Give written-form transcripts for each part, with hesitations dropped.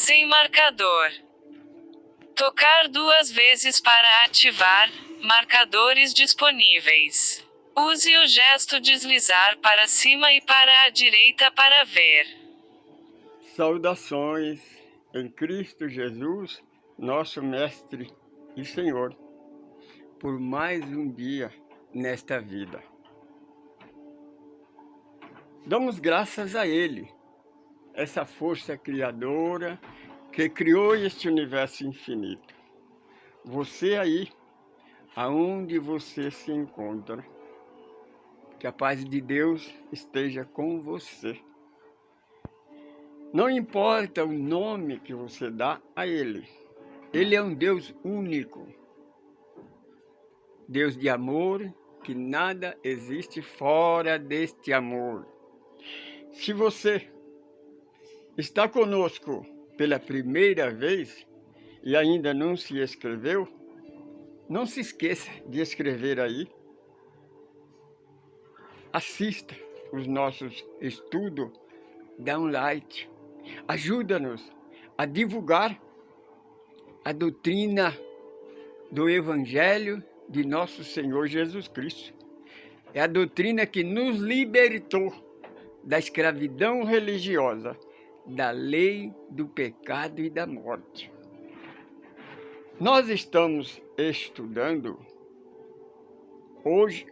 Sem marcador. Tocar 2 vezes para ativar marcadores disponíveis. Use o gesto deslizar para cima e para a direita para ver. Saudações em Cristo Jesus, nosso Mestre e Senhor, por mais um dia nesta vida. Damos graças a Ele, essa força criadora que criou este universo infinito. Você aí, aonde você se encontra, que a paz de Deus esteja com você. Não importa o nome que você dá a Ele. Ele é um Deus único. Deus de amor, que nada existe fora deste amor. Se você está conosco pela primeira vez e ainda não se inscreveu, não se esqueça de escrever aí. Assista os nossos estudos, dá um like. Ajuda-nos a divulgar a doutrina do Evangelho de nosso Senhor Jesus Cristo. É a doutrina que nos libertou da escravidão religiosa, da lei do pecado e da morte. Nós estamos estudando hoje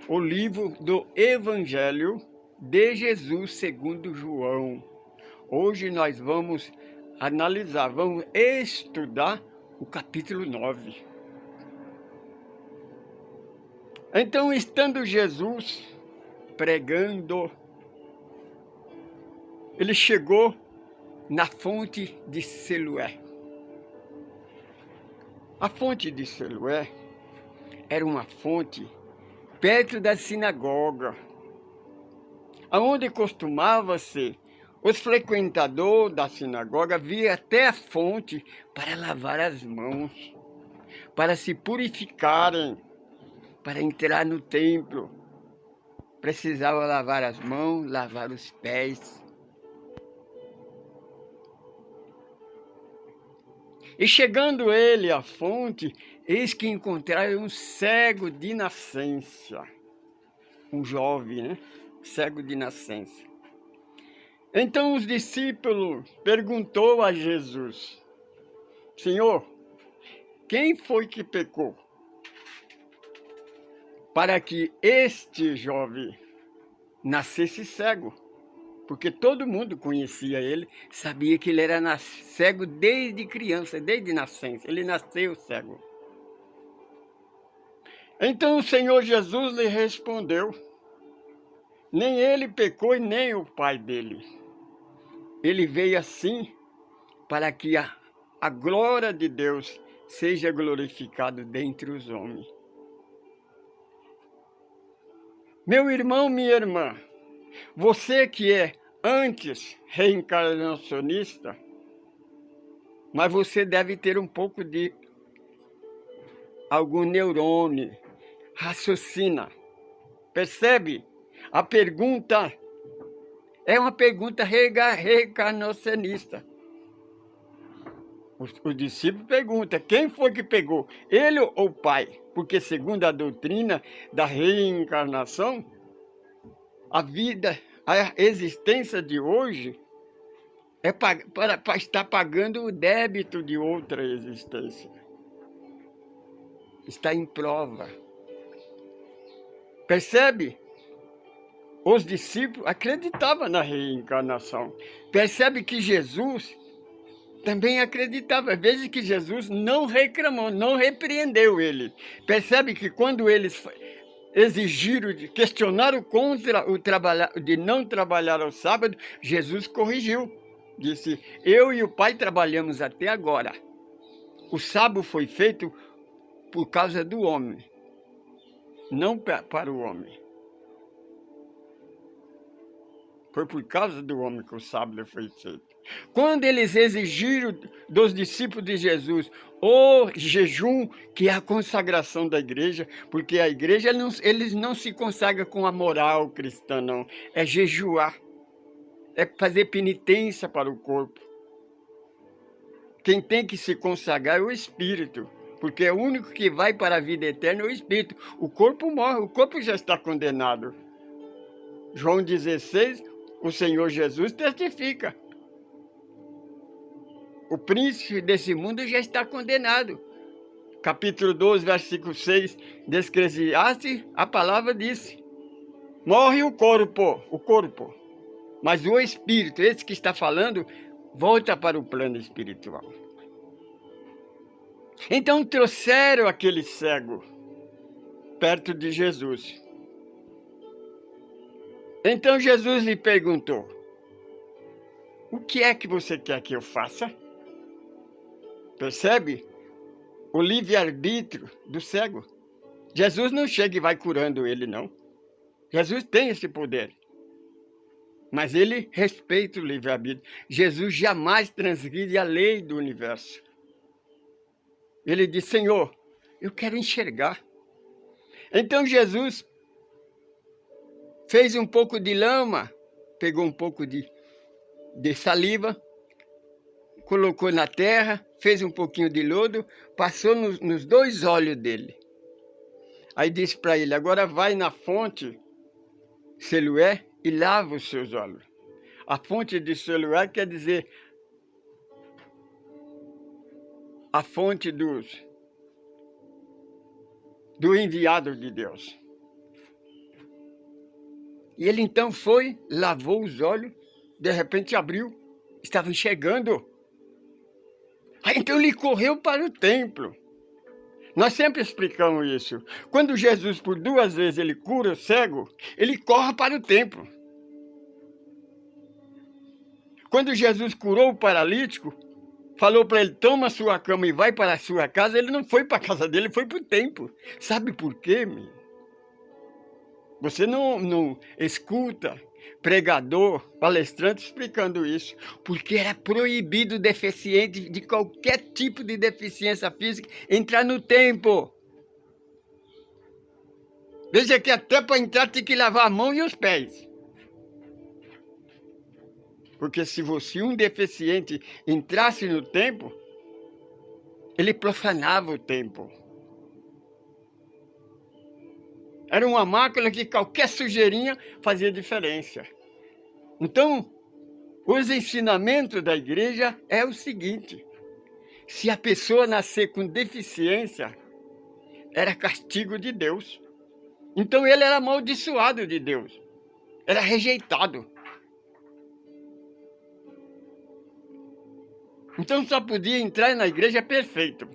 o livro do Evangelho de Jesus segundo João. Hoje nós vamos analisar, vamos estudar o capítulo 9. Então, estando Jesus pregando, ele chegou na fonte de Siloé. A fonte de Siloé era uma fonte perto da sinagoga, onde costumava-se os frequentadores da sinagoga vir até a fonte para lavar as mãos, para se purificarem, para entrar no templo. Precisava lavar as mãos, lavar os pés. E chegando ele à fonte, eis que encontraram um cego de nascença. Um jovem, né? Cego de nascença. Então os discípulos perguntou a Jesus: Senhor, quem foi que pecou para que este jovem nascesse cego? Porque todo mundo conhecia ele, sabia que ele era cego desde criança, desde nascença. Ele nasceu cego. Então o Senhor Jesus lhe respondeu: nem ele pecou e nem o pai dele. Ele veio assim para que a glória de Deus seja glorificada dentre os homens. Meu irmão, minha irmã, você que é antes reencarnacionista, mas você deve ter um pouco de algum neurônio, raciocina, percebe? A pergunta é uma pergunta reencarnacionista. O discípulo pergunta: quem foi que pegou? Ele ou o pai? Porque segundo a doutrina da reencarnação, a vida, a existência de hoje é para estar pagando o débito de outra existência. Está em prova. Percebe? Os discípulos acreditavam na reencarnação. Percebe que Jesus também acreditava. Veja que Jesus não reclamou, não repreendeu ele. Percebe que quando eles exigiram, questionaram contra o trabalhar, de não trabalhar ao sábado, Jesus corrigiu. Disse: eu e o Pai trabalhamos até agora. O sábado foi feito por causa do homem, não para o homem. Foi por causa do homem que o sábado foi feito. Quando eles exigiram dos discípulos de Jesus o jejum, que é a consagração da igreja, porque a igreja, eles não se consagram com a moral cristã, não. É jejuar, é fazer penitência para o corpo. Quem tem que se consagrar é o Espírito, porque é o único que vai para a vida eterna é o Espírito. O corpo morre, o corpo já está condenado. João 16, o Senhor Jesus testifica. O príncipe desse mundo já está condenado. Capítulo 12, versículo 6 de Eclesiastes, a palavra diz: morre o corpo, mas o espírito, esse que está falando, volta para o plano espiritual. Então trouxeram aquele cego perto de Jesus. Então Jesus lhe perguntou: o que é que você quer que eu faça? Percebe? O livre-arbítrio do cego. Jesus não chega e vai curando ele, não. Jesus tem esse poder. Mas ele respeita o livre-arbítrio. Jesus jamais transgride a lei do universo. Ele diz: Senhor, eu quero enxergar. Então Jesus fez um pouco de lama, pegou um pouco de saliva, colocou na terra, fez um pouquinho de lodo, passou nos dois olhos dele. Aí disse para ele: agora vai na fonte Siloé e lava os seus olhos. A fonte de Siloé quer dizer a fonte do enviado de Deus. E ele então foi, lavou os olhos, de repente abriu, estava enxergando. Aí então ele correu para o templo. Nós sempre explicamos isso. Quando Jesus, por 2 vezes, ele cura o cego, ele corre para o templo. Quando Jesus curou o paralítico, falou para ele: toma a sua cama e vai para a sua casa, ele não foi para a casa dele, ele foi para o templo. Sabe por quê, meu? Você não escuta pregador, palestrante explicando isso, porque era proibido deficiente de qualquer tipo de deficiência física entrar no templo. Veja que até para entrar tem que lavar a mão e os pés. Porque se um deficiente entrasse no templo, ele profanava o templo. Era uma mácula que qualquer sujeirinha fazia diferença. Então, os ensinamentos da igreja é o seguinte: se a pessoa nascer com deficiência, era castigo de Deus. Então ele era amaldiçoado de Deus, era rejeitado. Então só podia entrar na igreja perfeito.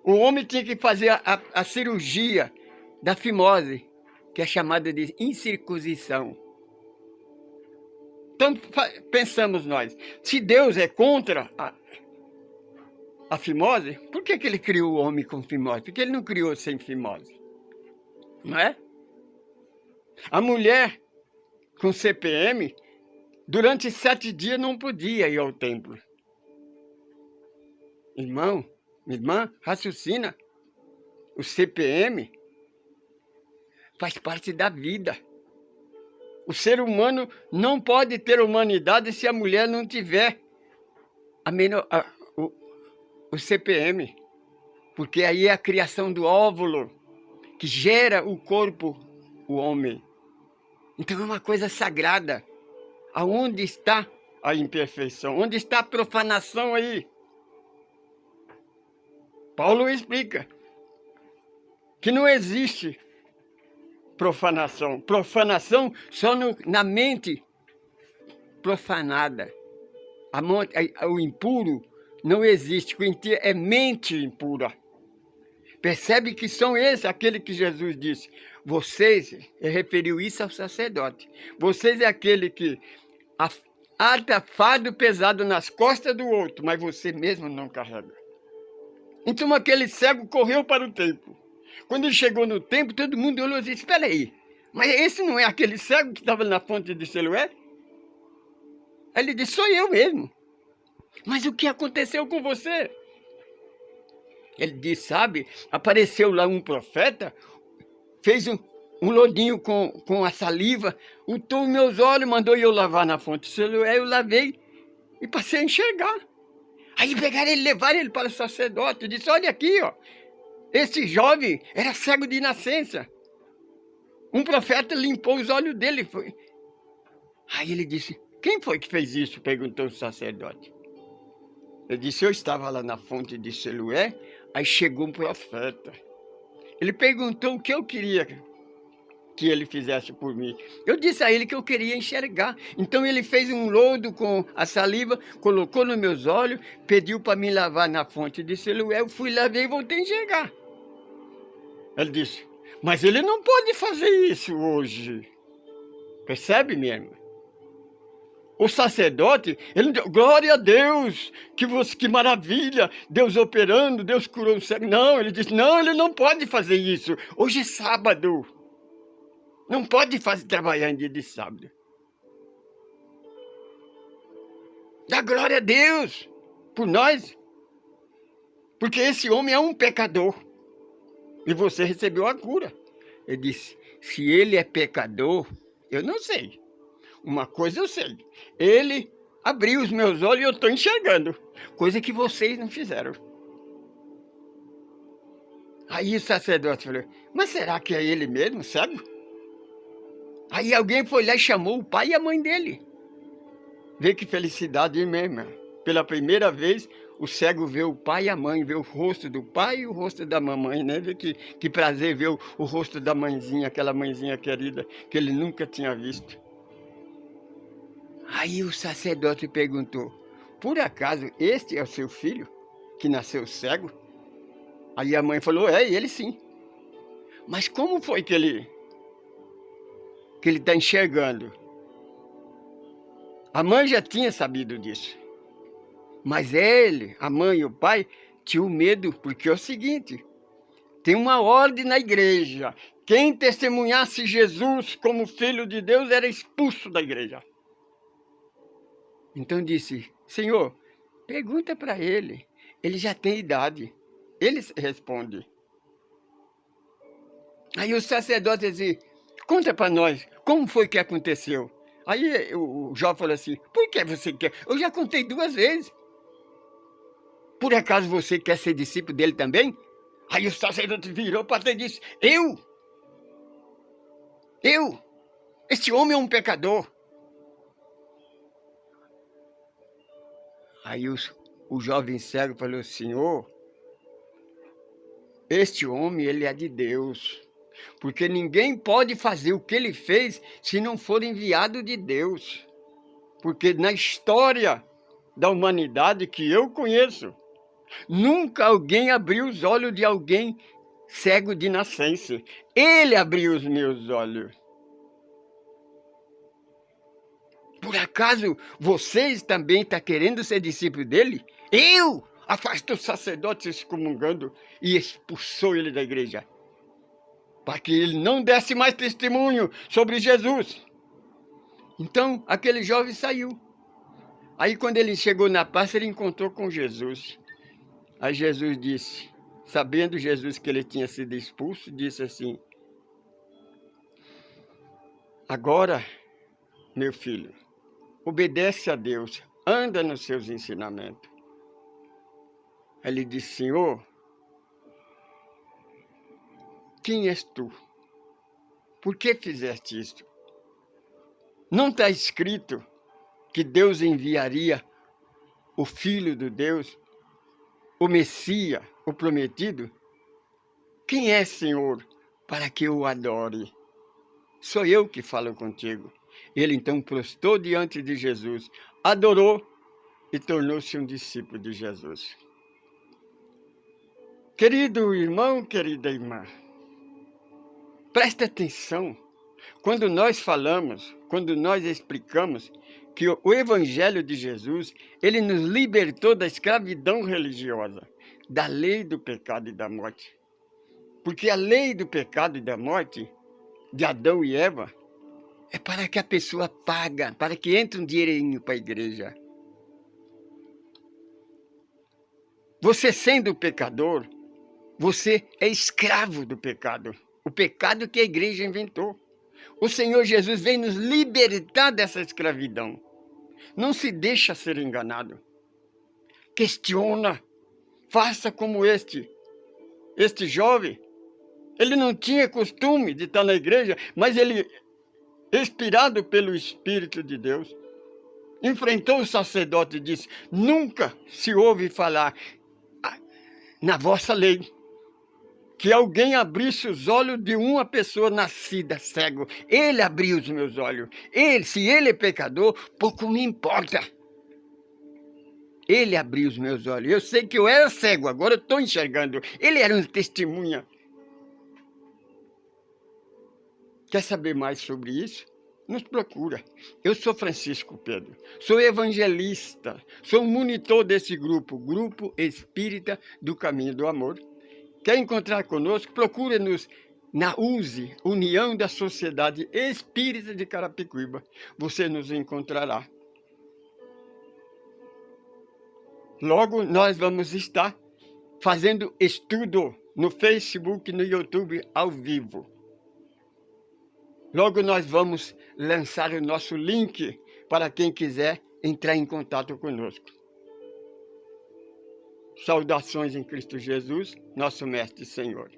O homem tinha que fazer a cirurgia da fimose, que é chamada de incircuncisão. Então pensamos nós, se Deus é contra a fimose, por que ele criou o homem com fimose? Por que ele não criou sem fimose? Não é? A mulher com CPM, durante 7 dias não podia ir ao templo. Irmão, irmã, raciocina. O CPM faz parte da vida. O ser humano não pode ter humanidade se a mulher não tiver o CPM. Porque aí é a criação do óvulo que gera o corpo, o homem. Então é uma coisa sagrada. Aonde está a imperfeição? Onde está a profanação aí? Paulo explica que não existe profanação. Profanação só na mente profanada. O impuro não existe. O é mente impura. Percebe que são esses, aquele que Jesus disse. Vocês, ele referiu isso ao sacerdote. Vocês é aquele que ata fardo pesado nas costas do outro, mas você mesmo não carrega. Então aquele cego correu para o templo. Quando ele chegou no templo, todo mundo olhou e disse: espera aí, mas esse não é aquele cego que estava na fonte de Siloé? Aí ele disse: sou eu mesmo. Mas o que aconteceu com você? Ele disse: sabe, apareceu lá um profeta, fez um lodinho com a saliva, untou meus olhos, mandou eu lavar na fonte de Siloé, eu lavei e passei a enxergar. Aí pegaram ele, levaram ele para o sacerdote e disse, olha aqui, ó, esse jovem era cego de nascença. Um profeta limpou os olhos dele. Foi. Aí ele disse, quem foi que fez isso? Perguntou o sacerdote. Ele disse, eu estava lá na fonte de Siloé, aí chegou um profeta. Ele perguntou o que eu queria que ele fizesse por mim. Eu disse a ele que eu queria enxergar. Então ele fez um lodo com a saliva, colocou nos meus olhos, pediu para me lavar na fonte de Siloé. Eu fui, lavei e voltei a enxergar. Ele disse, mas ele não pode fazer isso hoje. Percebe, minha irmã? O sacerdote, ele deu, glória a Deus, que maravilha, Deus operando, Deus curou o cego. Não, ele disse, não, ele não pode fazer isso. Hoje é sábado. Não pode trabalhar em dia de sábado. Dá glória a Deus por nós. Porque esse homem é um pecador. E você recebeu a cura. Ele disse, se ele é pecador, eu não sei. Uma coisa eu sei. Ele abriu os meus olhos e eu estou enxergando. Coisa que vocês não fizeram. Aí o sacerdote falou, mas será que é ele mesmo, cego? Aí alguém foi lá e chamou o pai e a mãe dele. Vê que felicidade, minha irmã. Pela primeira vez, o cego vê o pai e a mãe, vê o rosto do pai e o rosto da mamãe, né? Vê que prazer ver o rosto da mãezinha, aquela mãezinha querida, que ele nunca tinha visto. Aí o sacerdote perguntou, por acaso este é o seu filho, que nasceu cego? Aí a mãe falou, é, ele sim. Mas como foi que ele está enxergando? A mãe já tinha sabido disso. Mas ele, a mãe e o pai, tinham medo, porque é o seguinte, tem uma ordem na igreja. Quem testemunhasse Jesus como filho de Deus era expulso da igreja. Então disse, Senhor, pergunta para ele já tem idade. Ele responde. Aí o sacerdote disse, conta para nós, como foi que aconteceu? Aí o Jó falou assim, por que você quer? Eu já contei 2 vezes. Por acaso você quer ser discípulo dele também? Aí o sacerdote virou para ele e disse, este homem é um pecador. Aí o jovem cego falou, Senhor, este homem, ele é de Deus. Porque ninguém pode fazer o que ele fez se não for enviado de Deus. Porque na história da humanidade que eu conheço, nunca alguém abriu os olhos de alguém cego de nascença. Ele abriu os meus olhos. Por acaso vocês também estão querendo ser discípulo dele? Eu afastou o sacerdote excomungando e expulsou ele da igreja. Para que ele não desse mais testemunho sobre Jesus. Então, aquele jovem saiu. Aí, quando ele chegou na praça, ele encontrou com Jesus. Aí Jesus disse, sabendo Jesus que ele tinha sido expulso, disse assim, agora, meu filho, obedece a Deus, anda nos seus ensinamentos. Aí ele disse, Senhor, quem és tu? Por que fizeste isto? Não está escrito que Deus enviaria o Filho de Deus, o Messias, o prometido? Quem é, Senhor, para que eu o adore? Sou eu que falo contigo. Ele então prostrou diante de Jesus, adorou e tornou-se um discípulo de Jesus. Querido irmão, querida irmã, preste atenção. Quando nós falamos, quando nós explicamos que o Evangelho de Jesus, ele nos libertou da escravidão religiosa, da lei do pecado e da morte. Porque a lei do pecado e da morte, de Adão e Eva, é para que a pessoa paga, para que entre um dinheirinho para a igreja. Você sendo pecador, você é escravo do pecado. O pecado que a igreja inventou. O Senhor Jesus vem nos libertar dessa escravidão. Não se deixa ser enganado. questiona. Faça como este jovem. Ele não tinha costume de estar na igreja, mas ele, inspirado pelo Espírito de Deus, enfrentou o sacerdote e disse: nunca se ouve falar na vossa lei que alguém abrisse os olhos de uma pessoa nascida cego. Ele abriu os meus olhos. Se ele é pecador, pouco me importa. Ele abriu os meus olhos. Eu sei que eu era cego, agora eu estou enxergando. Ele era uma testemunha. Quer saber mais sobre isso? Nos procura. Eu sou Francisco Pedro, sou evangelista, sou monitor desse Grupo Espírita do Caminho do Amor. Quer encontrar conosco? Procure-nos na USE, União da Sociedade Espírita de Carapicuíba. Você nos encontrará. Logo, nós vamos estar fazendo estudo no Facebook, no YouTube, ao vivo. Logo, nós vamos lançar o nosso link para quem quiser entrar em contato conosco. Saudações em Cristo Jesus, nosso Mestre e Senhor.